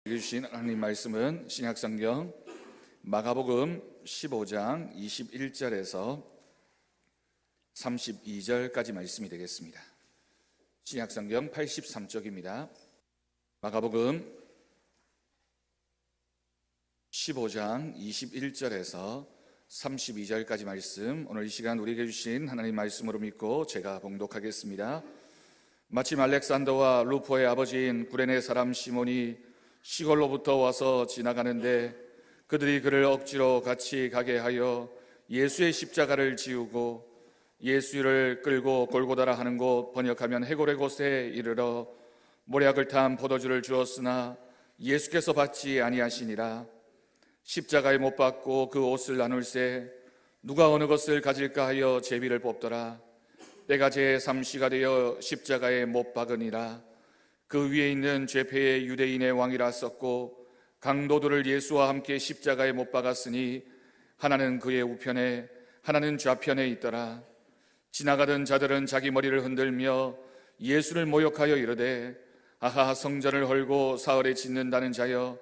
읽어주신 하나님 말씀은 신약성경 마가복음 15장 21절에서 32절까지 말씀이 되겠습니다. 신약성경 83쪽입니다. 마가복음 15장 21절에서 32절까지 말씀, 오늘 이 시간 우리에게 주신 하나님 말씀으로 믿고 제가 봉독하겠습니다. 마침 알렉산더와 루포의 아버지인 구레네 사람 시몬이 시골로부터 와서 지나가는데 그들이 그를 억지로 같이 가게 하여 예수의 십자가를 지우고 예수를 끌고 골고다라 하는 곳, 번역하면 해골의 곳에 이르러 모략을 탄 포도주를 주었으나 예수께서 받지 아니하시니라. 십자가에 못 박고 그 옷을 나눌세 누가 어느 것을 가질까 하여 제비를 뽑더라. 때가 제3시가 되어 십자가에 못 박으니라. 그 위에 있는 죄패의 유대인의 왕이라 썼고 강도들을 예수와 함께 십자가에 못 박았으니 하나는 그의 우편에 하나는 좌편에 있더라. 지나가던 자들은 자기 머리를 흔들며 예수를 모욕하여 이르되 아하, 성전을 헐고 사흘에 짓는다는 자여,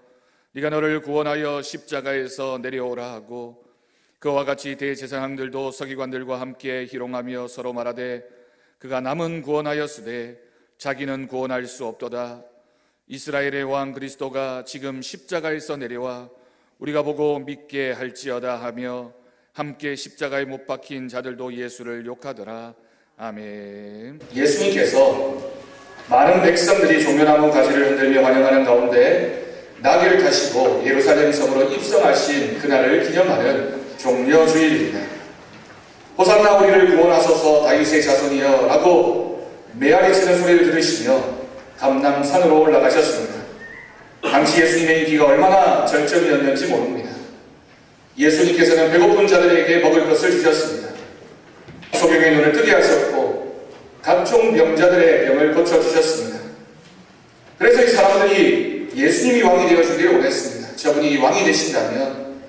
네가 너를 구원하여 십자가에서 내려오라 하고, 그와 같이 대제사장들도 서기관들과 함께 희롱하며 서로 말하되 그가 남은 구원하였으되 자기는 구원할 수 없도다. 이스라엘의 왕 그리스도가 지금 십자가에서 내려와 우리가 보고 믿게 할지어다 하며 함께 십자가에 못 박힌 자들도 예수를 욕하더라. 아멘. 예수님께서 많은 백성들이 종려나무 가지를 흔들며 환영하는 가운데 나귀를 타시고 예루살렘 성으로 입성하신 그날을 기념하는 종려주일입니다. 호산나 우리를 구원하소서 다윗의 자손이여 라고 메아리 치는 소리를 들으시며 감람산으로 올라가셨습니다. 당시 예수님의 인기가 얼마나 절정이었는지 모릅니다. 예수님께서는 배고픈 자들에게 먹을 것을 주셨습니다. 소경의 눈을 뜨게 하셨고 각종 병자들의 병을 고쳐주셨습니다. 그래서 이 사람들이 예수님이 왕이 되어주기를 원했습니다. 저분이 왕이 되신다면,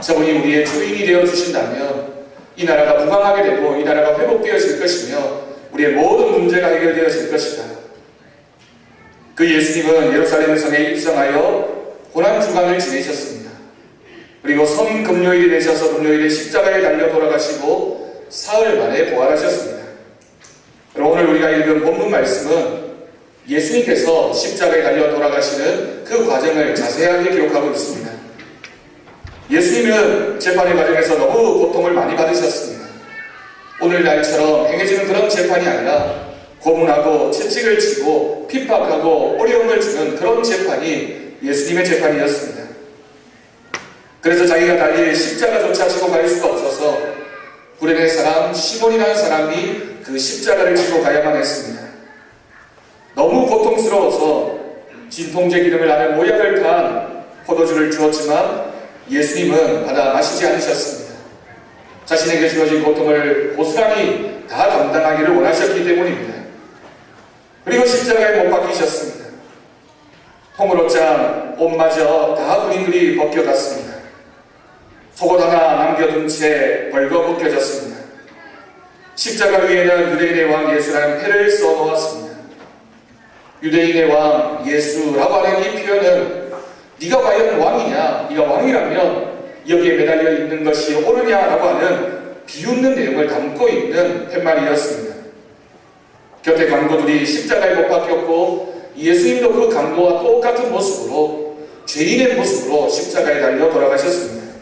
저분이 우리의 주인이 되어주신다면 이 나라가 부강하게 되고 이 나라가 회복되어질 것이며 우리의 모든 문제가 해결되어질 것이다. 그 예수님은 예루살렘 성에 입성하여 고난주간을 지내셨습니다. 그리고 성금요일이 되셔서 금요일에 십자가에 달려 돌아가시고 사흘 만에 부활하셨습니다. 그리고 오늘 우리가 읽은 본문 말씀은 예수님께서 십자가에 달려 돌아가시는 그 과정을 자세하게 기록하고 있습니다. 예수님은 재판의 과정에서 너무 고통을 많이 받으셨습니다. 오늘날처럼 행해지는 그런 재판이 아니라 고문하고 채찍을 치고 핍박하고 어려움을 주는 그런 재판이 예수님의 재판이었습니다. 그래서 자기가 달릴 십자가조차 지고 갈 수가 없어서 구레네 사람 시몬이라는 사람이 그 십자가를 지고 가야만 했습니다. 너무 고통스러워서 진통제 기름을 나는 모약을 탄 포도주를 주었지만 예수님은 받아 마시지 않으셨습니다. 자신에게 주어진 고통을 고스란히 다 감당하기를 원하셨기 때문입니다. 그리고 십자가에 못 박히셨습니다. 통으로 짠 옷마저 다 그리그리 벗겨갔습니다. 속옷 하나 남겨둔 채 벌거 벗겨졌습니다. 십자가 위에는 유대인의 왕 예수라는 패를 써놓았습니다. 유대인의 왕 예수라고 하는 이 표현은 네가 과연 왕이냐, 네가 왕이라면 여기에 매달려 있는 것이 옳으냐라고 하는 비웃는 내용을 담고 있는 팻말이었습니다. 곁에 강도들이 십자가에 못 박혔고 예수님도 그 강도와 똑같은 모습으로, 죄인의 모습으로 십자가에 달려 돌아가셨습니다.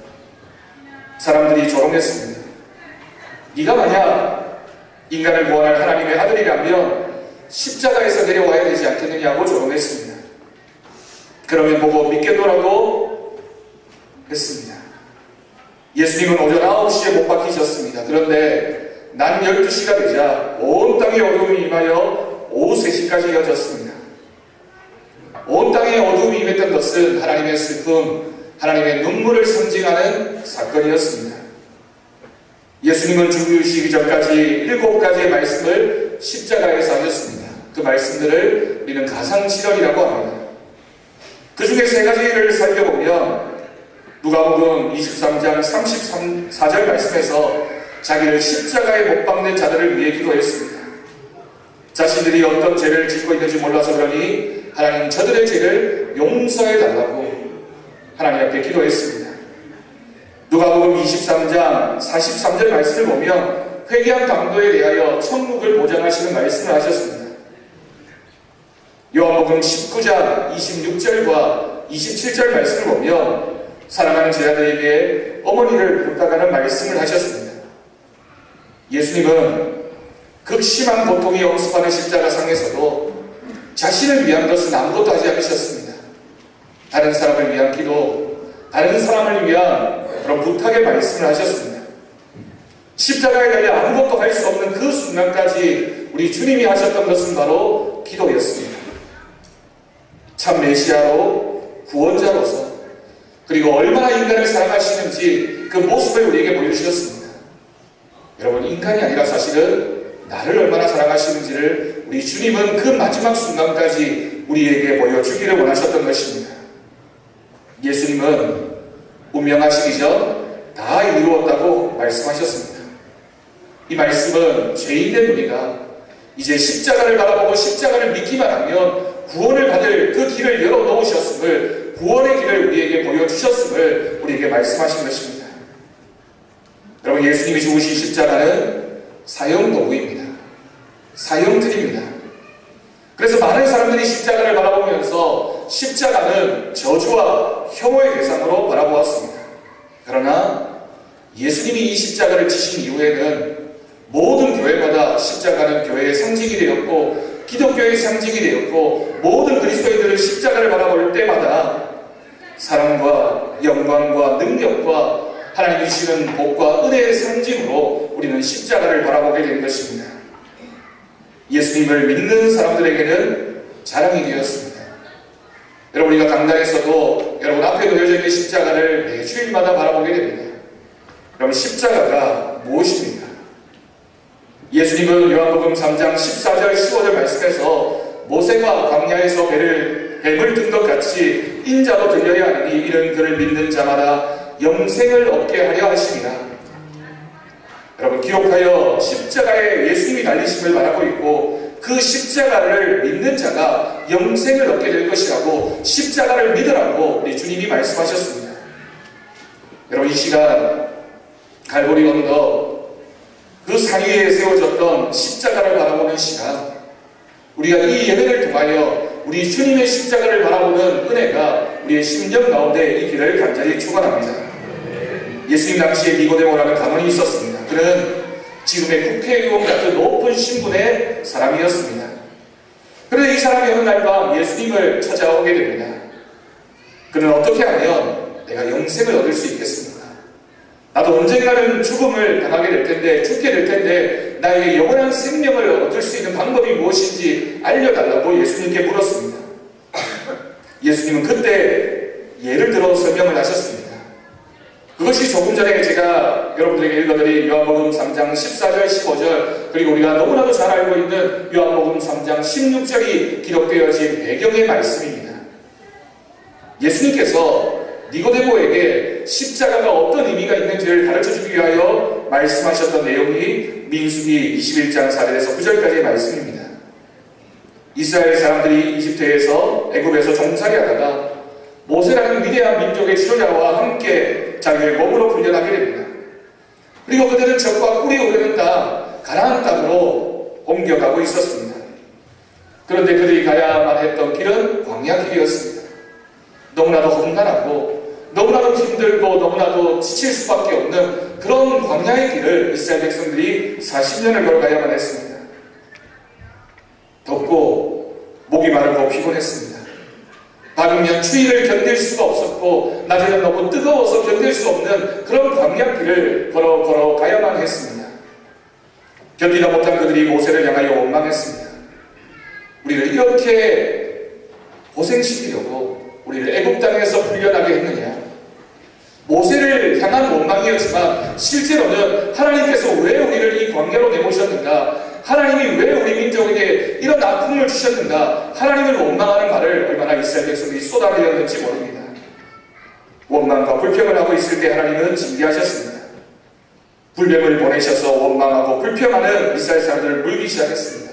사람들이 조롱했습니다. 네가 만약 인간을 구원할 하나님의 아들이라면 십자가에서 내려와야 되지 않겠느냐고 조롱했습니다. 그러면 보고 믿겠노라고 했습니다. 예수님은 오전 9시에 못 박히셨습니다. 그런데 낮 12시가 되자 온 땅에 어둠이 임하여 오후 3시까지 이어졌습니다. 온 땅에 어둠이 임했던 것은 하나님의 슬픔, 하나님의 눈물을 상징하는 사건이었습니다. 예수님은 죽으시기 전까지 7가지의 말씀을 십자가에서 하셨습니다. 그 말씀들을 우리는 가상실현이라고 합니다. 그 중에 3가지를 살펴보면 누가복음 23장 34절 말씀에서 자기를 십자가에 못 박는 자들을 위해 기도했습니다. 자신들이 어떤 죄를 짓고 있는지 몰라서 그러니 하나님 저들의 죄를 용서해 달라고 하나님 앞에 기도했습니다. 누가복음 23장 43절 말씀을 보면 회개한 강도에 대하여 천국을 보장하시는 말씀을 하셨습니다. 요한복음 19장 26절과 27절 말씀을 보면 사랑하는 제자들에게 어머니를 부탁하는 말씀을 하셨습니다. 예수님은 극심한 고통이 엄습하는 십자가상에서도 자신을 위한 것은 아무것도 하지 않으셨습니다. 다른 사람을 위한 기도, 다른 사람을 위한 그런 부탁의 말씀을 하셨습니다. 십자가에 달려 아무것도 할 수 없는 그 순간까지 우리 주님이 하셨던 것은 바로 기도였습니다. 참 메시아로, 구원자로서, 그리고 얼마나 인간을 사랑하시는지 그 모습을 우리에게 보여주셨습니다. 여러분, 인간이 아니라 사실은 나를 얼마나 사랑하시는지를 우리 주님은 그 마지막 순간까지 우리에게 보여주기를 원하셨던 것입니다. 예수님은 운명하시기 전 다 이루었다고 말씀하셨습니다. 이 말씀은 죄인된 우리가 이제 십자가를 바라보고 십자가를 믿기만 하면 구원을 받을 그 길을 열어놓으셨음을, 구원의 길을 우리에게 보여주셨음을 우리에게 말씀하신 것입니다. 여러분, 예수님이 죽으신 십자가는 사형도구입니다. 사형틀입니다. 그래서 많은 사람들이 십자가를 바라보면서 십자가는 저주와 혐오의 대상으로 바라보았습니다. 그러나 예수님이 이 십자가를 지신 이후에는 모든 교회마다 십자가는 교회의 상징이 되었고 기독교의 상징이 되었고 모든 그리스도인들은 십자가를 바라볼 때마다 사랑과 영광과 능력과 하나님이 주시는 복과 은혜의 상징으로 우리는 십자가를 바라보게 된 것입니다. 예수님을 믿는 사람들에게는 자랑이 되었습니다. 여러분, 우리가 강단에서도 여러분 앞에 놓여져 있는 십자가를 매주일마다 바라보게 됩니다. 여러분, 십자가가 무엇입니까? 예수님은 요한복음 3장 14절 15절 말씀에서 모세가 광야에서 뱀을 든 것 같이 인자도 들려야 하니 이는 그를 믿는 자마다 영생을 얻게 하려 하시니라. 여러분, 기록하여 십자가에 예수님이 달리심을 말하고 있고 그 십자가를 믿는 자가 영생을 얻게 될 것이라고, 십자가를 믿으라고 우리 주님이 말씀하셨습니다. 여러분, 이 시간 갈보리 언덕 그 상위에 세워졌던 십자가를 바라보는 시간, 우리가 이 예배를 통하여 우리 주님의 십자가를 바라보는 은혜가 우리의 심령 가운데 이 길을 간절히 축원합니다. 예수님 당시에 니고데모라는 가문이 있었습니다. 그는 지금의 국회의원 같은 높은 신분의 사람이었습니다. 그런데 이 사람이 어느 날 밤 예수님을 찾아오게 됩니다. 그는 어떻게 하면 내가 영생을 얻을 수 있겠습니까? 나도 언젠가는 죽음을 당하게 될 텐데, 죽게 될 텐데 나에게 영원한 생명을 얻을 수 있는 방법이 무엇인지 알려달라고 예수님께 물었습니다. 예수님은 그때 예를 들어 설명을 하셨습니다. 그것이 조금 전에 제가 여러분들에게 읽어드린 요한복음 3장 14절 15절, 그리고 우리가 너무나도 잘 알고 있는 요한복음 3장 16절이 기록되어진 배경의 말씀입니다. 예수님께서 니고데모에게 십자가가 어떤 의미가 있는지를 가르쳐주기 위하여 말씀하셨던 내용이 민수기 21장 4절에서 9절까지의 말씀입니다. 이스라엘 사람들이 이집트에서 애굽에서 종살이 하다가 모세라는 위대한 민족의 지도자와 함께 자기를 몸으로 훈련하게 됩니다. 그리고 그들은 적과 꿀이 오르는 땅 가나안 땅으로 옮겨가고 있었습니다. 그런데 그들이 가야만 했던 길은 광야 길이었습니다. 너무나도 험난하고 너무나도 힘들고 너무나도 지칠 수밖에 없는 그런 광야의 길을 이스라엘 백성들이 40년을 걸어가야만 했습니다. 덥고 목이 마르고 피곤했습니다. 밤이면 추위를 견딜 수가 없었고 낮에는 너무 뜨거워서 견딜 수 없는 그런 광야길을 걸어 가야만 했습니다. 견디다 못한 그들이 모세를 향하여 원망했습니다. 우리를 이렇게 고생시키려고 우리를 애굽 땅에서 훈련하게 했느냐? 모세를 향한 원망이었지만 실제로는 하나님께서 왜 우리를 이 광야로 내모셨는가? 하나님이 왜 우리 민족에게 이런 아픔을 주셨는가? 하나님을 원망하는 말을 얼마나 이스라엘 백성들이 쏟아내었는지 모릅니다. 원망과 불평을 하고 있을 때 하나님은 징계하셨습니다. 불뱀을 보내셔서 원망하고 불평하는 이스라엘 사람들을 물기 시작했습니다.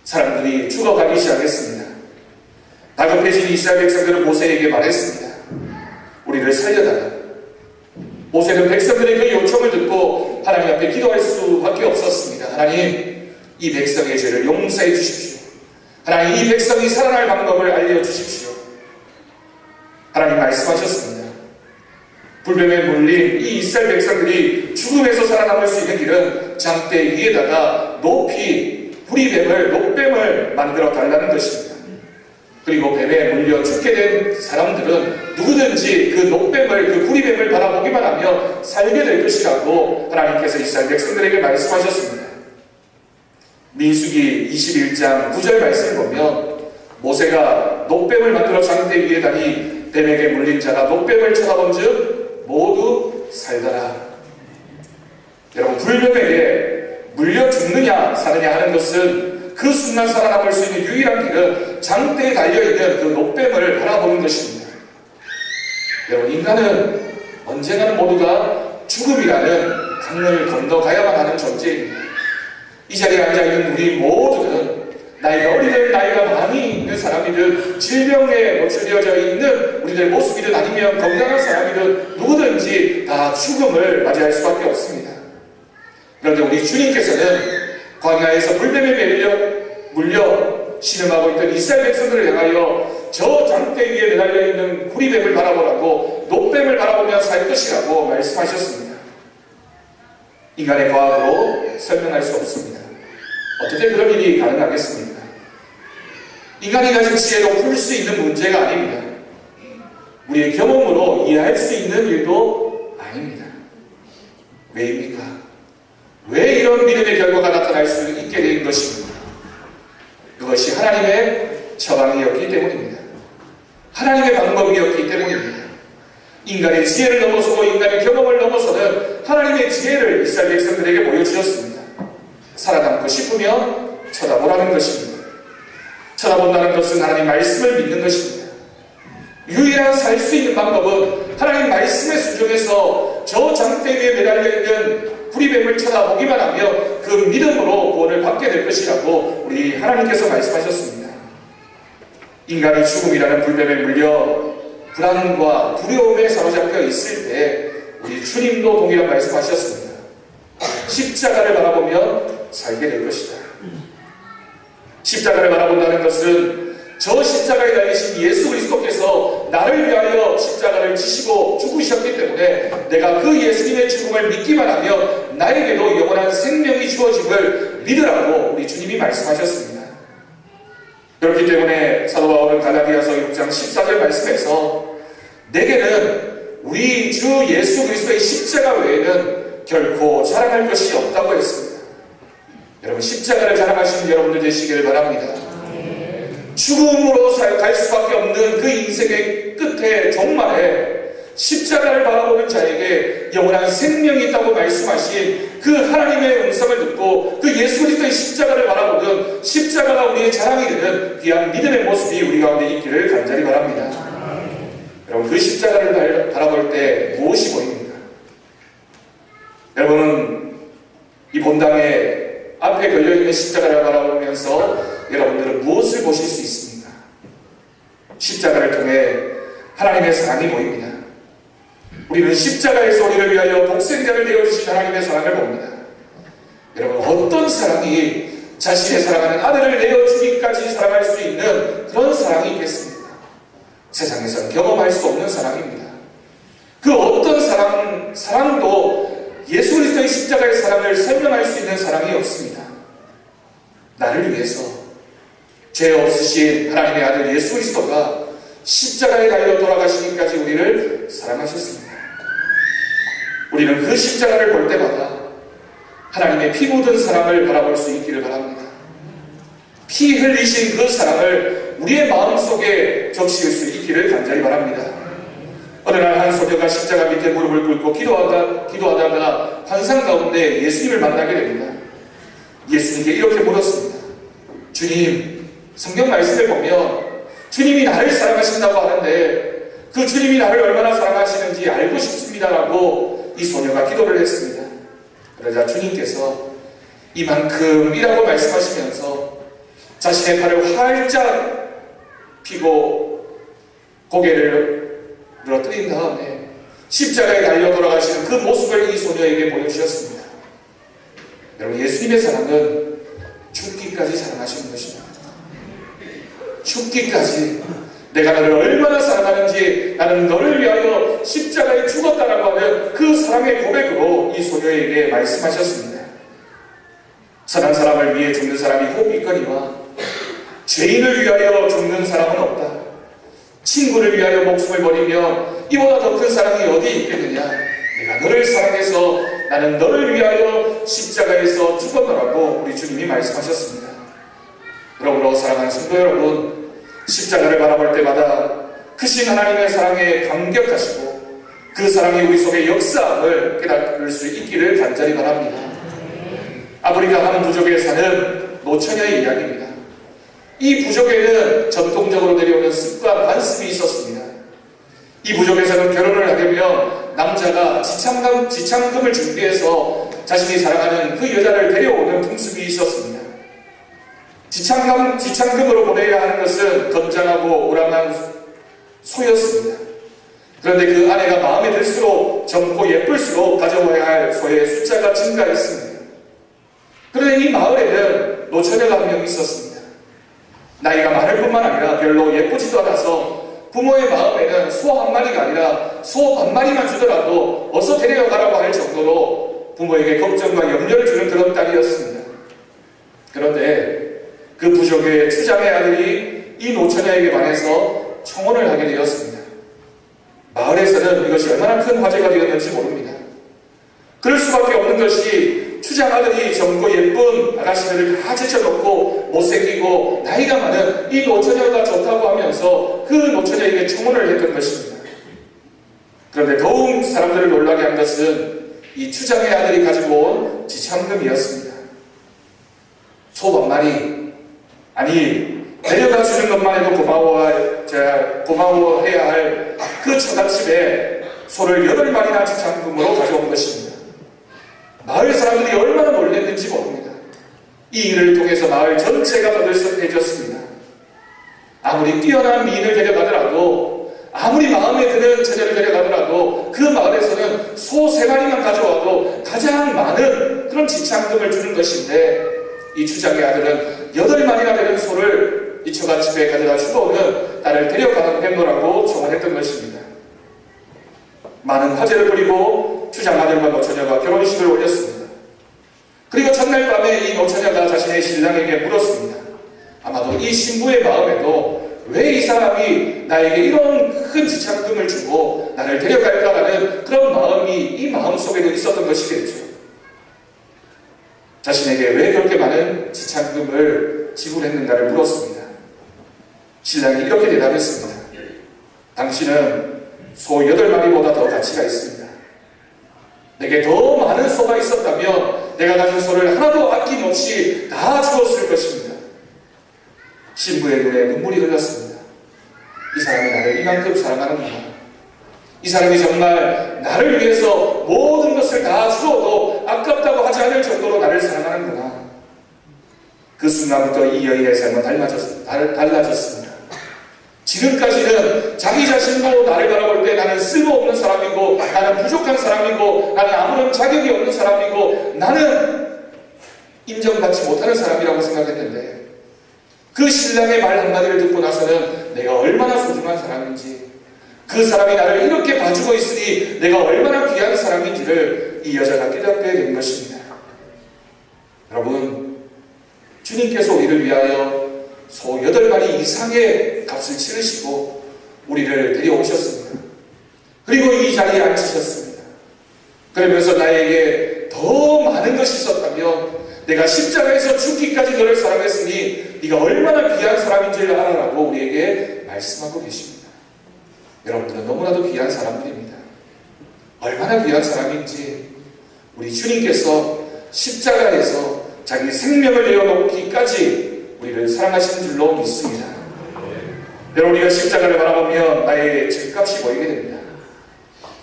사람들이 죽어가기 시작했습니다. 다급해진 이스라엘 백성들은 모세에게 말했습니다. 우리를 살려달라. 모세는 백성들의 그 요청을 듣고 하나님 앞에 기도할 수밖에 없었습니다. 하나님, 이 백성의 죄를 용서해 주십시오. 하나님, 이 백성이 살아날 방법을 알려주십시오. 하나님 말씀하셨습니다. 불뱀에 물린 이 이스라엘 백성들이 죽음에서 살아남을 수 있는 길은 장대 위에다가 높이 부리뱀을, 녹뱀을 만들어 달라는 것입니다. 그리고 뱀에 물려 죽게 된 사람들은 누구든지 그 녹뱀을, 그 부리뱀을 바라보기만 하며 살게 될 것이라고 하나님께서 이스라엘 백성들에게 말씀하셨습니다. 민수기 21장 9절 말씀을 보면 모세가 녹뱀을 만들어 장대 위에 다니 뱀에게 물린 자가 녹뱀을 쳐다본 즉 모두 살더라. 여러분, 불뱀에게 물려 죽느냐 사느냐 하는 것은 그 순간 살아남을 수 있는 유일한 길은 장대에 달려있는 그 녹뱀을 바라보는 것입니다. 여러분, 인간은 언젠가는 모두가 죽음이라는 강을 건너가야만 하는 존재입니다. 이 자리에 앉아있는 우리 모두는 나이가 어리든 나이가 많이 있는 사람이든 질병에 노출되어져 있는 우리들 모습이든 아니면 건강한 사람이든 누구든지 다 죽음을 맞이할 수밖에 없습니다. 그런데 우리 주님께서는 광야에서 불뱀에 물려 신음하고 있던 이스라엘 백성들을 향하여 저 장대 위에 매달려 있는 구리뱀을 바라보라고, 녹뱀을 바라보며 살 것이라고 말씀하셨습니다. 인간의 과학으로 설명할 수 없습니다. 어떻게 그런 일이 가능하겠습니까? 인간이 가진 지혜로 풀 수 있는 문제가 아닙니다. 우리의 경험으로 이해할 수 있는 일도 아닙니다. 왜입니까? 왜 이런 믿음의 결과가 나타날 수 있게 된 것입니까? 그것이 하나님의 처방이었기 때문입니다. 하나님의 방법이었기 때문입니다. 인간의 지혜를 넘어서고 인간의 경험을 넘어서는 하나님의 지혜를 이스라엘 백성들에게 보여주셨습니다. 살아남고 싶으면 쳐다보라는 것입니다. 쳐다본다는 것은 하나님 말씀을 믿는 것입니다. 유일한 살 수 있는 방법은 하나님 말씀에 순종해서 저 장대 위에 매달려 있는 구리뱀을 쳐다보기만 하며 그 믿음으로 구원을 받게 될 것이라고 우리 하나님께서 말씀하셨습니다. 인간이 죽음이라는 불뱀에 물려 불안과 두려움에 사로잡혀 있을 때 우리 주님도 동일한 말씀하셨습니다. 십자가를 바라보면 살게 될 것이다. 십자가를 바라본다는 것은 저 십자가에 달리신 예수 그리스도께서 나를 위하여 십자가를 지시고 죽으셨기 때문에 내가 그 예수님의 죽음을 믿기만 하면 나에게도 영원한 생명이 주어짐을 믿으라고 우리 주님이 말씀하셨습니다. 그렇기 때문에 사도 바울은 갈라디아서 6장 14절 말씀에서 내게는 우리 주 예수 그리스도의 십자가 외에는 결코 자랑할 것이 없다고 했습니다. 여러분, 십자가를 자랑하시는 여러분들 되시기를 바랍니다. 죽음으로 갈 수밖에 없는 그 인생의 끝에 종말에 십자가를 바라보는 자에게 영원한 생명이 있다고 말씀하신 그 하나님의 음성을 듣고 그 예수 그리스도의 십자가를 바라보는 십자가가 우리의 자랑이 되는 귀한 믿음의 모습이 우리 가운데 있기를 간절히 바랍니다. 여러분, 그 십자가를 바라볼 때 무엇이 보입니까? 여러분은 이 본당에 앞에 걸려있는 십자가를 바라보면서 여러분들은 무엇을 보실 수 있습니까? 십자가를 통해 하나님의 사랑이 보입니다. 우리는 십자가에서 우리를 위하여 독생자를 내어주신 하나님의 사랑을 봅니다. 여러분, 어떤 사랑이 자신의 사랑하는 아들을 내어주기까지 사랑할 수 있는 그런 사랑이 있겠습니까? 세상에서는 경험할 수 없는 사랑입니다. 그 어떤 사랑도 예수 그리스도의 십자가의 사랑을 설명할 수 있는 사랑이 없습니다. 나를 위해서 죄 없으신 하나님의 아들 예수 그리스도가 십자가에 달려 돌아가시기까지 우리를 사랑하셨습니다. 우리는 그 십자가를 볼 때마다 하나님의 피 묻은 사랑을 바라볼 수 있기를 바랍니다. 피 흘리신 그 사랑을 우리의 마음속에 적실 수 있기를 간절히 바랍니다. 어느 날 한 소녀가 십자가 밑에 무릎을 꿇고 기도하다가 환상 가운데 예수님을 만나게 됩니다. 예수님께 이렇게 물었습니다. 주님, 성경 말씀을 보면 주님이 나를 사랑하신다고 하는데 그 주님이 나를 얼마나 사랑하시는지 알고 싶습니다라고 이 소녀가 기도를 했습니다. 그러자 주님께서 이만큼이라고 말씀하시면서 자신의 팔을 활짝 피고 고개를 늘어뜨린 다음에 십자가에 달려 돌아가시는 그 모습을 이 소녀에게 보여주셨습니다. 여러분, 예수님의 사랑은 죽기까지 사랑하시는 것입니다. 죽기까지 내가 너를 얼마나 사랑하는지, 나는 너를 위하여 십자가에 죽었다라고 하는 그 사랑의 고백으로 이 소녀에게 말씀하셨습니다. 선한 사람을 위해 죽는 사람이 혹 있거니와 죄인을 위하여 죽는 사람은 없다. 친구를 위하여 목숨을 버리며 이보다 더 큰 사랑이 어디 있겠느냐. 내가 너를 사랑해서 나는 너를 위하여 십자가에서 죽었노라고 우리 주님이 말씀하셨습니다. 그러므로 사랑하는 성도 여러분, 십자가를 바라볼 때마다 크신 하나님의 사랑에 감격하시고 그 사랑이 우리 속에 역사함을 깨달을 수 있기를 간절히 바랍니다. 아프리카 한 부족에 사는 노처녀의 이야기입니다. 이 부족에는 전통적으로 내려오는 습관, 관습이 있었습니다. 이 부족에서는 결혼을 하려면 남자가 지참금을 준비해서 자신이 사랑하는 그 여자를 데려오는 풍습이 있었습니다. 지참금으로 보내야 하는 것은 건장하고 우람한 소였습니다. 그런데 그 아내가 마음에 들수록 젊고 예쁠수록 가져와야 할 소의 숫자가 증가했습니다. 그런데 이 마을에는 노처녀가 한 명 있었습니다. 나이가 많을 뿐만 아니라 별로 예쁘지도 않아서 부모의 마음에는 소 한 마리가 아니라 소 반 마리만 주더라도 어서 데려가라고 할 정도로 부모에게 걱정과 염려를 주는 그런 딸이었습니다. 그런데 그 부족의 추장의 아들이 이 노처녀에게 반해서 청혼을 하게 되었습니다. 마을에서는 이것이 얼마나 큰 화제가 되었는지 모릅니다. 그럴 수밖에 없는 것이 추장 아들이 젊고 예쁜 아가씨들을 다 제쳐놓고 못생기고 나이가 많은 이 노처녀가 좋다고 하면서 그 노처녀에게 청혼을 했던 것입니다. 그런데 더욱 사람들을 놀라게 한 것은 이 추장의 아들이 가지고 온 지참금이었습니다. 소 반 마리, 아니 데려다 주는 것만 해도 고마워해야 할 그 처갓집에 소를 8마리나 지참금으로 가져온 것입니다. 마을 사람들이 얼마나 놀랐는지 모릅니다. 이 일을 통해서 마을 전체가 떠들썩해졌습니다. 아무리 뛰어난 미인을 데려가더라도, 아무리 마음에 드는 처녀를 데려가더라도 그 마을에서는 소 3마리만 가져와도 가장 많은 그런 지참금을 주는 것인데, 이 추장의 아들은 8마리나 되는 소를 이 처갓집에 가져다 주고는 딸을 데려가는 행로라고 청혼했던 것입니다. 많은 화제를 부리고 추장 아들과 노처녀가 결혼식을 올렸습니다. 그리고 첫날 밤에 이 노처녀가 자신의 신랑에게 물었습니다. 아마도 이 신부의 마음에도 왜 이 사람이 나에게 이런 큰 지참금을 주고 나를 데려갈까라는 그런 마음이 이 마음속에도 있었던 것이겠죠. 자신에게 왜 그렇게 많은 지참금을 지불했는가를 물었습니다. 신랑이 이렇게 대답했습니다. 당신은 소 8마리보다 더 가치가 있습니다. 내게 더 많은 소가 있었다면 내가 가진 소를 하나도 아낌없이 다 주었을 것입니다. 신부의 눈에 눈물이 흘렀습니다. 이 사람이 나를 이만큼 사랑하는구나. 이 사람이 정말 나를 위해서 모든 것을 다 주어도 아깝다고 하지 않을 정도로 나를 사랑하는구나. 그 순간부터 이 여인의 삶은 달라졌습니다. 지금까지는 자기 자신도 나를 바라볼 때 나는 쓸모없는 사람이고, 나는 부족한 사람이고, 나는 아무런 자격이 없는 사람이고, 나는 인정받지 못하는 사람이라고 생각했는데, 그 신랑의 말 한마디를 듣고 나서는 내가 얼마나 소중한 사람인지, 그 사람이 나를 이렇게 봐주고 있으니 내가 얼마나 귀한 사람인지를 이 여자가 깨닫게 된 것입니다. 여러분, 주님께서 우리를 위하여 소 8마리 이상의 값을 치르시고 우리를 데려오셨습니다. 그리고 이 자리에 앉히셨습니다. 그러면서 나에게 더 많은 것이 있었다면 내가 십자가에서 죽기까지 너를 사랑했으니 네가 얼마나 귀한 사람인지를 알아라고 우리에게 말씀하고 계십니다. 여러분들은 너무나도 귀한 사람들입니다. 얼마나 귀한 사람인지 우리 주님께서 십자가에서 자기 생명을 내어놓기까지 우리를 사랑하시는 줄로 믿습니다. 여러분, 우리가 십자가를 바라보면 나의 죄값이 보이게 됩니다.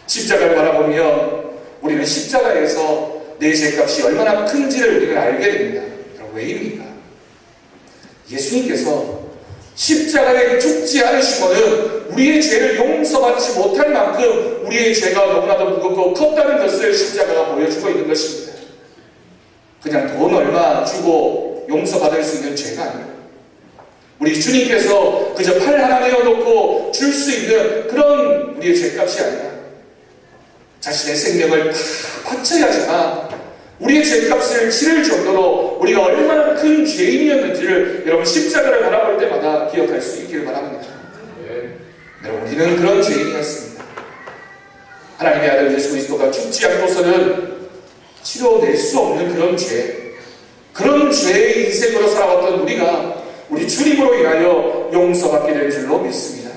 십자가를 바라보면 우리는 십자가에서 내 죄값이 얼마나 큰지를 우리는 알게 됩니다. 여러분, 왜입니까? 예수님께서 십자가에 죽지 않으시고는 우리의 죄를 용서받지 못할 만큼 우리의 죄가 너무나도 무겁고 컸다는 것을 십자가가 보여주고 있는 것입니다. 그냥 돈 얼마 주고 용서받을 수 있는 죄가 아니에요. 우리 주님께서 그저 팔 하나 내어놓고 줄 수 있는 그런 우리의 죄값이 아니라 자신의 생명을 다 바쳐야지만 우리의 죄값을 치를 정도로 우리가 얼마나 큰 죄인이었는지를 여러분 십자가를 바라볼 때마다 기억할 수 있기를 바랍니다. 여러분, 우리는 그런 죄인이었습니다. 하나님의 아들 예수 그리스도가 죽지 않고서는 치료낼 수 없는 그런 죄의 인생으로 살아왔던 우리가 우리 주님으로 인하여 용서받게 될 줄로 믿습니다.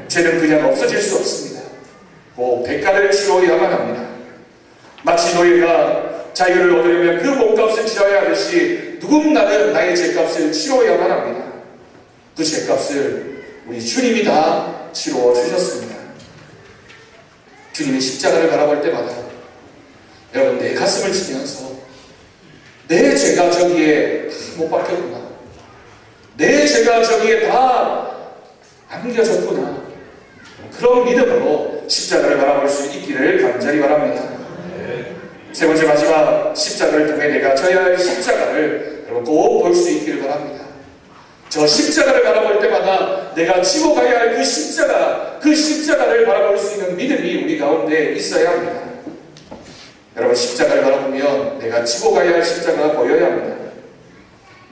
죄는 그냥 없어질 수 없습니다. 꼭 대가를 치러야만 합니다. 마치 노예가 자유를 얻으려면 그 몸값을 치러야 하듯이 누군가는 나의 죄값을 치러야만 합니다. 그 죄값을 우리 주님이 다 치러 주셨습니다. 주님의 십자가를 바라볼 때마다 여러분, 내 가슴을 치면서 내 죄가 저기에 다 못 박혔구나, 내 죄가 저기에 다 안겨졌구나, 그런 믿음으로 십자가를 바라볼 수 있기를 간절히 바랍니다. 세 번째 마지막, 십자가를 통해 내가 져야 할 십자가를 여러분 꼭 볼 수 있기를 바랍니다. 저 십자가를 바라볼 때마다 내가 지고 가야 할 그 십자가를 바라볼 수 있는 믿음이 우리 가운데 있어야 합니다. 여러분, 십자가를 바라보면 내가 지고 가야 할 십자가가 보여야 합니다.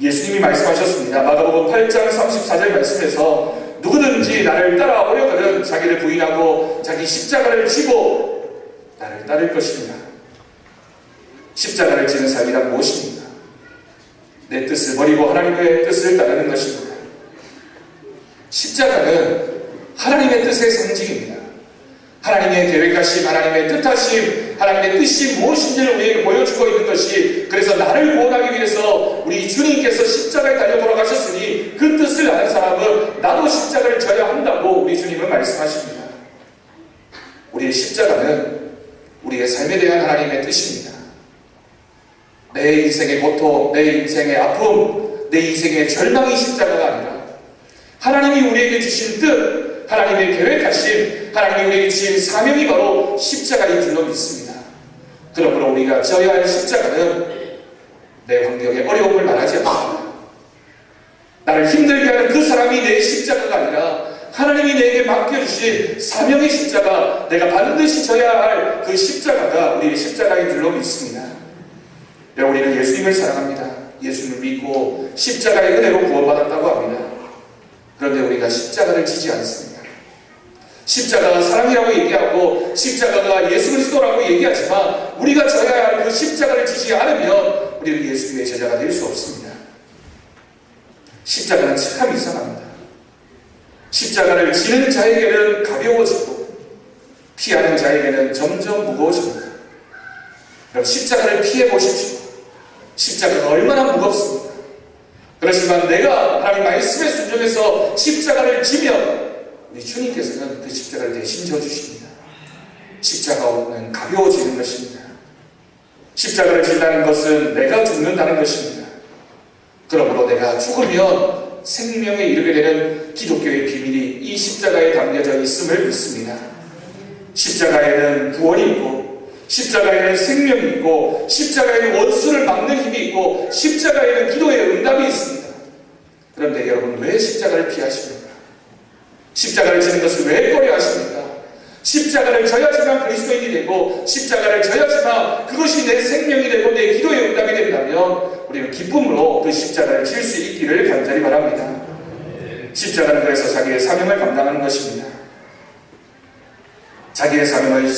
예수님이 말씀하셨습니다. 마가복음 8장 34절 말씀에서 누구든지 나를 따라오려거든 자기를 부인하고 자기 십자가를 지고 나를 따를 것입니다. 십자가를 지는 삶이란 무엇입니까? 내 뜻을 버리고 하나님의 뜻을 따르는 것입니다. 십자가는 하나님의 뜻의 상징입니다. 하나님의 계획하심, 하나님의 뜻하심, 하나님의 뜻이 무엇인지를 우리에게 보여주고 있는 것이, 그래서 나를 구원하기 위해서 우리 주님께서 십자가에 달려 돌아가셨으니 그 뜻을 아는 사람은 나도 십자가를 져야 한다고 우리 주님은 말씀하십니다. 우리의 십자가는 우리의 삶에 대한 하나님의 뜻입니다. 내 인생의 고통, 내 인생의 아픔, 내 인생의 절망이 십자가가 아니라 하나님이 우리에게 주신 뜻, 하나님의 계획하심, 하나님이 우리에게 주신 사명이 바로 십자가인 줄로 믿습니다. 그러므로 우리가 져야 할 십자가는 내 환경의 어려움을 말하지 않습니다. 나를 힘들게 하는 그 사람이 내 십자가가 아니라 하나님이 내게 맡겨주신 사명의 십자가, 내가 반드시 져야 할 그 십자가가 우리의 십자가인 줄로 믿습니다. 여러분, 우리는 예수님을 사랑합니다. 예수님을 믿고 십자가의 은혜로 구원받았다고 합니다. 그런데 우리가 십자가를 지지 않습니다. 십자가가 사랑이라고 얘기하고 십자가가 예수 그리스도라고 얘기하지만 우리가 져야 할 그 십자가를 지지 않으면 우리는 예수님의 제자가 될 수 없습니다. 십자가는 참 이상합니다. 십자가를 지는 자에게는 가벼워지고 피하는 자에게는 점점 무거워집니다. 그럼 십자가를 피해 보십시오. 십자가가 얼마나 무겁습니까? 그렇지만 내가 하나님 말씀에 순종해서 십자가를 지면 우리 주님께서는 그 십자가를 대신 져주십니다. 십자가는 가벼워지는 것입니다. 십자가를 진다는 것은 내가 죽는다는 것입니다. 그러므로 내가 죽으면 생명에 이르게 되는 기독교의 비밀이 이 십자가에 담겨져 있음을 믿습니다. 십자가에는 구원이 있고 십자가에는 생명이 있고 십자가에는 원수를 막는 힘이 있고 십자가에는 기도의 응답이 있습니다. 그런데 여러분, 왜 십자가를 피하십니까? 십자가를 지는 것을 왜 꺼려 하십니까? 십자가를 져야지만 그리스도인이 되고 십자가를 져야지만 그것이 내 생명이 되고 내 기도의 응답이 된다면 우리는 기쁨으로 그 십자가를 질 수 있기를 간절히 바랍니다. 십자가는 그래서 자기의 사명을 감당하는 것입니다. 자기의 사명을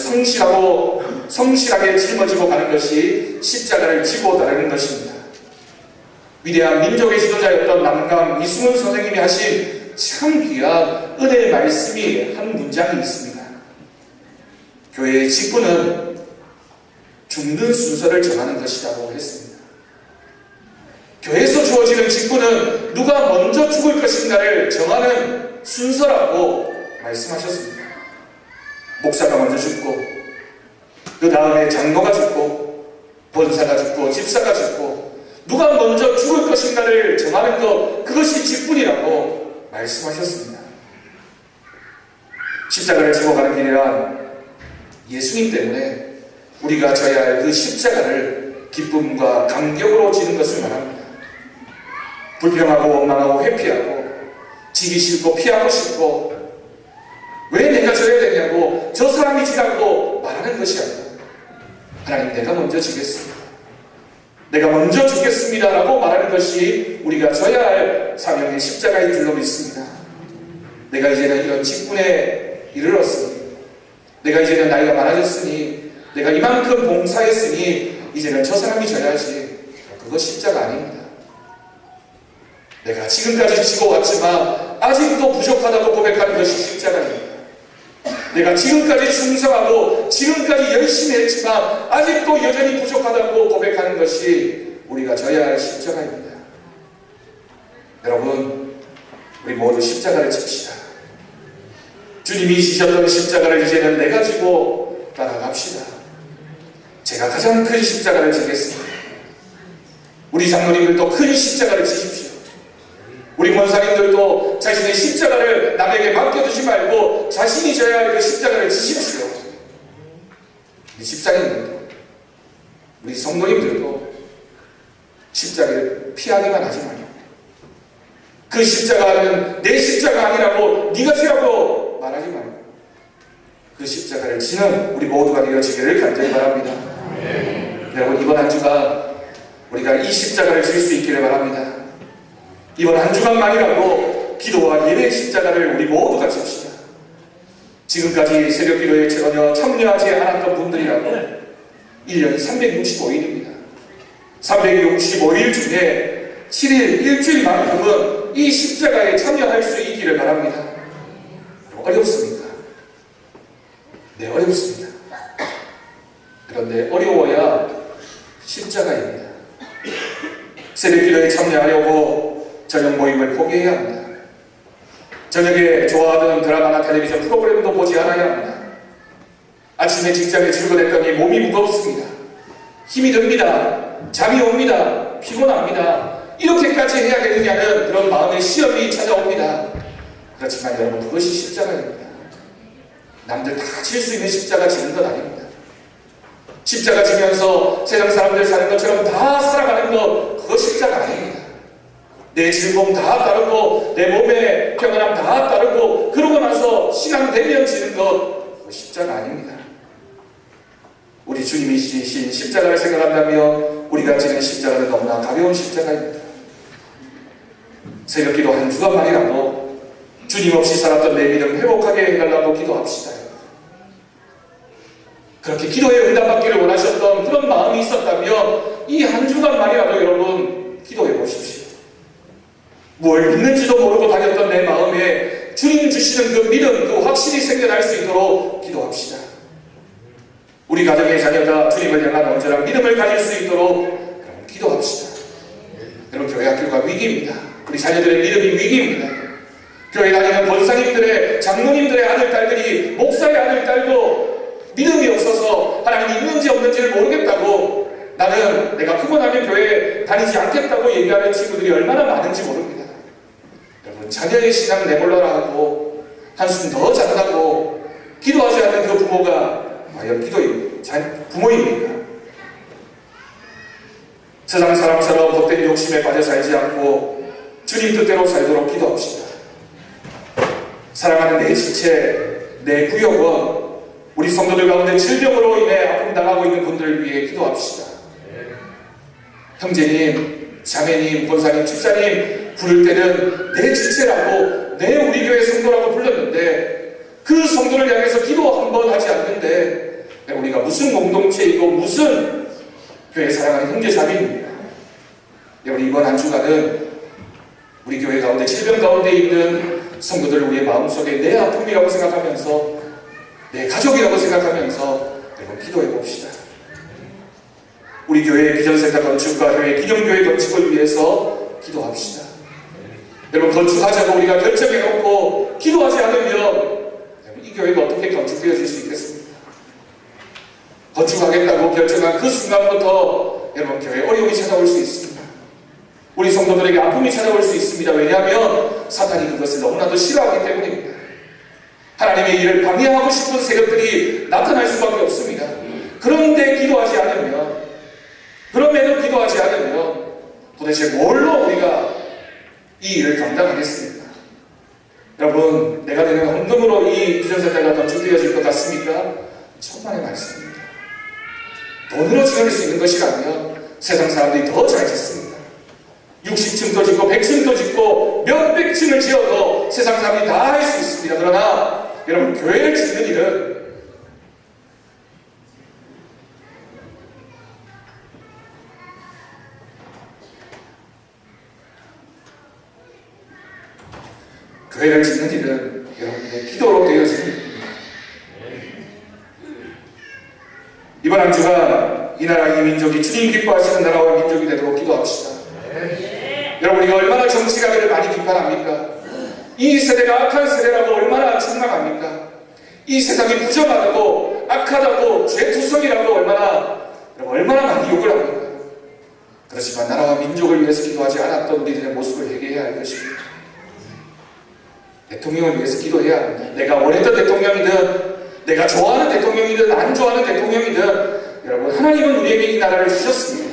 성실하게 짊어지고 가는 것이 십자가를 지고 따르는 것입니다. 위대한 민족의 지도자였던 남강 이승훈 선생님이 하신 참 귀한 은혜의 말씀이 한 문장이 있습니다. 교회의 직분은 죽는 순서를 정하는 것이라고 했습니다. 교회에서 주어지는 직분은 누가 먼저 죽을 것인가를 정하는 순서라고 말씀하셨습니다. 목사가 먼저 죽고 그 다음에 장로가 죽고 권사가 죽고 집사가 죽고 누가 먼저 죽을 것인가를 정하는 것, 그것이 직분이라고 말씀하셨습니다. 십자가를 지고 가는 길이란 예수님 때문에 우리가 져야 할 그 십자가를 기쁨과 감격으로 지는 것을 말합니다. 불평하고 원망하고 회피하고 지기 싫고 피하고 싶고 왜 내가 져야 되냐고 저 사람이 지라고 말하는 것이 아니라 하나님 내가 먼저 지겠습니다. 내가 먼저 죽겠습니다 라고 말하는 것이 우리가 져야 할 사명의 십자가인 줄로 믿습니다. 내가 이제는 이런 직분에 이르렀으니 내가 이제는 나이가 많아졌으니 내가 이만큼 봉사했으니 이제는 저 사람이 져야지. 그거 십자가 아닙니다. 내가 지금까지 지고 왔지만 아직도 부족하다고 고백하는 것이 십자가입니다. 내가 지금까지 충성하고 지금까지 열심히 했지만 아직도 여전히 부족하다고 고백하는 것이 우리가 져야 할 십자가입니다. 여러분, 우리 모두 십자가를 칩시다. 주님이 지셨던 십자가를 이제는 내가 지고 따라갑시다. 제가 가장 큰 십자가를 지겠습니다. 우리 장로님들도 큰 십자가를 지십시오. 우리 권사님들도 자신의 십자가를 남에게 맡겨두지 말고 자신이 져야 할 그 십자가를 지십시오. 우리 집사님들도 우리 성도님들도 십자가를 피하기만 하지 말고 그 십자가는 내 십자가 아니라고 네가 지라고 말하지 말고 그 십자가를 지는 우리 모두가 되어지기를 간절히 바랍니다. 여러분, 이번 한 주간 우리가 이 십자가를 질 수 있기를 바랍니다. 이번 한 주간만이라도 기도와 예배의 십자가를 우리 모두가 칩시다. 지금까지 새벽기도에 전혀 참여하지 않았던 분들이라고 1년이 365일입니다. 365일 중에 7일, 일주일만큼은 이 십자가에 참여할 수 있기를 바랍니다. 어렵습니까? 네, 어렵습니다. 그런데 어려워야 십자가입니다. 새벽기도에 참여하려고 저녁 모임을 포기해야 합니다. 저녁에 좋아하던 드라마나 텔레비전 프로그램도 보지 않아야 합니다. 아침에 직장에 출근했더니 몸이 무겁습니다. 힘이 듭니다. 잠이 옵니다. 피곤합니다. 이렇게까지 해야 되느냐는 그런 마음의 시험이 찾아옵니다. 그렇지만 여러분, 그것이 십자가입니다. 남들 다 질 수 있는 십자가 지는 것 아닙니다. 십자가 지면서 세상 사람들 사는 것처럼 다 살아가는 것, 그거 십자가 아닙니다. 내 즐거움 다 따르고 내 몸의 평안함 다 따르고 그러고 나서 시간 되면 지는 것, 그거 십자가 아닙니다. 우리 주님이 지신 십자가를 생각한다면 우리가 지는 십자가는 너무나 가벼운 십자가입니다. 새벽기도 한 주간만이라도 주님 없이 살았던 내 믿음 회복하게 해달라고 기도합시다. 그렇게 기도에 응답받기를 원하셨던 그런 마음이 있었다면 이 한 주간만이라도 여러분 기도해 보십시오. 뭘 믿는지도 모르고 다녔던 내 마음에 주님 주시는 그 믿음, 그 확신이 생겨날 수 있도록 기도합시다. 우리 가정의 자녀가 주님을 향한 온전한 믿음을 가질 수 있도록 기도합시다. 여러분, 교회 학교가 위기입니다. 우리 자녀들의 믿음이 위기입니다. 교회 다니는 권사님들의, 장로님들의 아들, 딸들이, 목사의 아들, 딸도 믿음이 없어서 하나님이 있는지 없는지를 모르겠다고, 나는 내가 크고 나면 교회에 다니지 않겠다고 얘기하는 친구들이 얼마나 많은지 모릅니다. 여러분, 자녀의 신앙 내몰라라 하고 한숨 더 잔다고 기도하지 않는 그 부모가 과연 부모입니까? 세상 사람처럼 헛된 욕심에 빠져 살지 않고 주님 뜻대로 살도록 기도합시다. 사랑하는 내 지체, 내 구역원, 우리 성도들 가운데 질병으로 인해 아픔당하고 있는 분들을 위해 기도합시다. 형제님, 자매님, 권사님, 집사님 부를 때는 내 지체라고, 내 우리 교회 성도라고 불렀는데 그 성도를 향해서 기도 한 번 하지 않는데 우리가 무슨 공동체이고 무슨 교회 사랑하는 형제 자매입니까? 여러분, 이번 한 주간은 우리 교회 가운데 질병 가운데 있는 성도들 우리의 마음속에 내 아픔이라고 생각하면서, 내 가족이라고 생각하면서 여러분 기도해 봅시다. 우리 교회의 비전센터 건축과 교회 기념교회 건축을 위해서 기도합시다. 여러분, 건축하자고 우리가 결정해놓고 기도하지 않으면 이 교회가 어떻게 건축되어질 수 있겠습니까? 건축하겠다고 결정한 그 순간부터 여러분 교회에 어려움이 찾아올 수 있습니다. 우리 성도들에게 아픔이 찾아올 수 있습니다. 왜냐하면 사탄이 그것을 너무나도 싫어하기 때문입니다. 하나님의 일을 방해하고 싶은 세력들이 나타날 수밖에 없습니다. 그런데 기도하지 않으면, 그럼에도 기도하지 않으면 도대체 뭘로 우리가 이 일을 감당하겠습니까? 여러분, 내가 되는 헌금으로 이 비전센터가 건축되어질 것 같습니까? 천만의 말씀입니다. 돈으로 지어낼 수 있는 것이라면 세상 사람들이 더 잘 짓습니다. 60층도 짓고 100층도 짓고 몇백 층을 지어도 세상 사람들이 다 할 수 있습니다. 그러나 여러분, 교회를 짓는 일은 여러분의 기도로 되어지는 일입니다. 이번 한 주간 이 나라 이 민족이 주님 기뻐하시는 나라와 민족이 되도록 기도합시다. 여러분, 우리가 얼마나 정치가들을 많이 비판합니까? 이 세대가 악한 세대라고 얼마나 책망합니까? 이 세상이 부정하다고 악하다고 죄투성이라고 얼마나 많이 욕을 합니까? 그렇지만 나라와 민족을 위해서 기도하지 않았던 우리들의 모습을 회개해야 할 것입니다. 대통령을 위해서 기도해야 합니다. 내가 원했던 대통령이든 내가 좋아하는 대통령이든 안 좋아하는 대통령이든 여러분, 하나님은 우리에게 이 나라를 주셨습니다.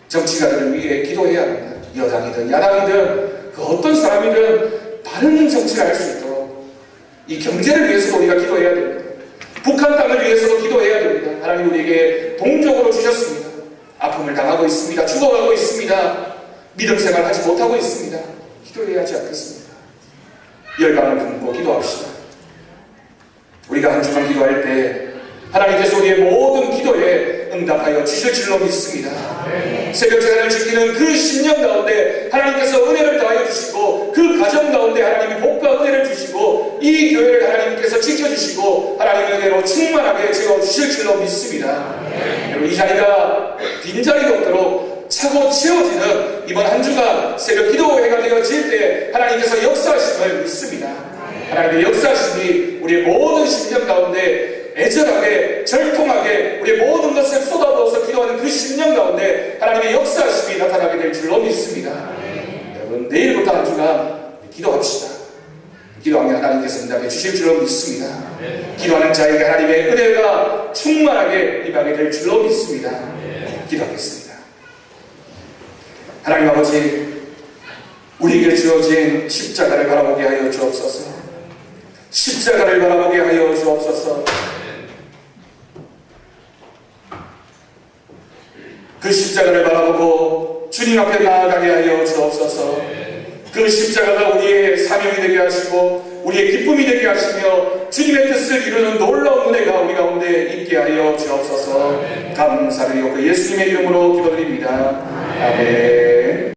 정치가들을 위해 기도해야 합니다. 여당이든 야당이든 그 어떤 사람이든 바른 정치를 할 수 있도록 이 경제를 위해서도 우리가 기도해야 됩니다. 북한 땅을 위해서도 기도해야 됩니다. 하나님 우리에게 동족으로 주셨습니다. 아픔을 당하고 있습니다. 죽어가고 있습니다. 믿음 생활 하지 못하고 있습니다. 기도해야 하지 않겠습니다. 열강을 품고 기도합시다. 우리가 한 주간 기도할 때 하나님께서 우리의 모든 기도에 응답하여 주실 줄로 믿습니다. 새벽 제단을 지키는 그 신령 가운데 하나님께서 은혜를 더하여 주시고 그 가정 가운데 하나님이 복과 은혜를 주시고 이 교회를 하나님께서 지켜주시고 하나님의 은혜로 충만하게 채워주실 줄로 믿습니다. 여러분, 이 자리가 빈자리가 없도록 차고 채워지는 이번 한 주간 새벽 기도회가 되어질 때 하나님께서 역사하심을 믿습니다. 하나님의 역사하심이 우리의 모든 심령 가운데 애절하게 절통하게 우리의 모든 것을 쏟아부어서 기도하는 그 심령 가운데 하나님의 역사하심이 나타나게 될 줄로 믿습니다. 여러분, 내일부터 한 주간 기도합시다. 기도하면 하나님께서 응답해 주실 줄로 믿습니다. 기도하는 자에게 하나님의 은혜가 충만하게 임하게 될 줄로 믿습니다. 기도하겠습니다. 하나님 아버지, 우리에게 주어진 십자가를 바라보게 하여 주옵소서. 십자가를 바라보게 하여 주옵소서. 그 십자가를 바라보고 주님 앞에 나아가게 하여 주옵소서. 그 십자가가 우리의 사명이 되게 하시고 우리의 기쁨이 되게 하시며 주님의 뜻을 이루는 놀라운 은혜가 우리 가운데 있게 하여 주옵소서. 감사드리고 그 예수님의 이름으로 기도드립니다. 아멘.